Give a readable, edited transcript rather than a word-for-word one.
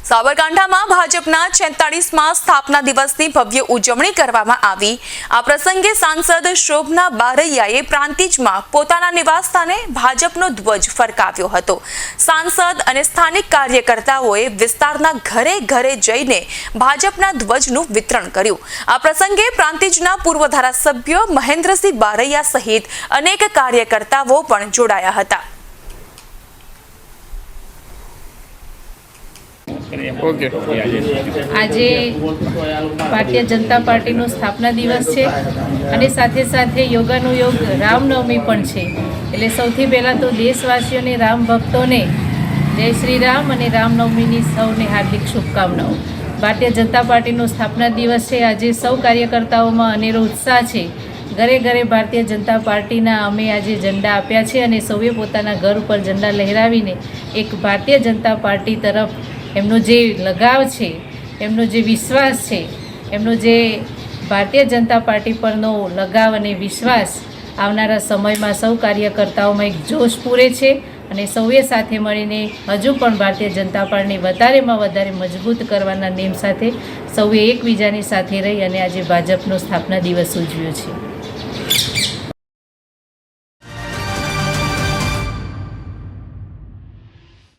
સાબરકાંઠામાં ભાજપના 46મા સ્થાપના દિવસની ભવ્ય ઉજવણી કરવામાં આવી। આ પ્રસંગે સાંસદ શોભના બારૈયાએ પ્રાંતિજમાં પોતાના નિવાસસ્થાને ભાજપનો ધ્વજ ફરકાવ્યો હતો। સાંસદ અને સ્થાનિક કાર્યકર્તાઓએ વિસ્તારના ઘરે ઘરે જઈને ભાજપના ધ્વજનું વિતરણ કર્યું। આ પ્રસંગે પ્રાંતિજના પૂર્વ ધારાસભ્ય મહેન્દ્રસિંહ બારૈયા સહિત અનેક કાર્યકર્તાઓ પણ જોડાયા હતા। આજે ભારતીય જનતા પાર્ટીનો સ્થાપના દિવસ છે અને સાથે સાથે યોગાનુયોગ રામનવમી પણ છે। એટલે સૌથી પહેલાં તો દેશવાસીઓને રામ ભક્તોને જય શ્રી રામ અને રામનવમીની સૌને હાર્દિક શુભકામનાઓ। ભારતીય જનતા પાર્ટીનો સ્થાપના દિવસ છે। આજે સૌ કાર્યકર્તાઓમાં અનેરો ઉત્સાહ છે। ઘરે ઘરે ભારતીય જનતા પાર્ટીના અમે આજે ઝંડા આપ્યા છે અને સૌએ પોતાના ઘર ઉપર ઝંડા લહેરાવીને એક ભારતીય જનતા પાર્ટી તરફ એમનો જે લગાવ છે, એમનો જે વિશ્વાસ છે, એમનો જે ભારતીય જનતા પાર્ટી પરનો લગાવ અને વિશ્વાસ આવનારા સમયમાં સૌ કાર્યકર્તાઓમાં એક જોશ પૂરે છે અને સૌએ સાથે મળીને હજુ પણ ભારતીય જનતા પાર્ટીને વધારેમાં વધારે મજબૂત કરવાના નેમ સાથે સૌએ એકબીજાની સાથે રહી અને આજે ભાજપનો સ્થાપના દિવસ ઉજવ્યો છે।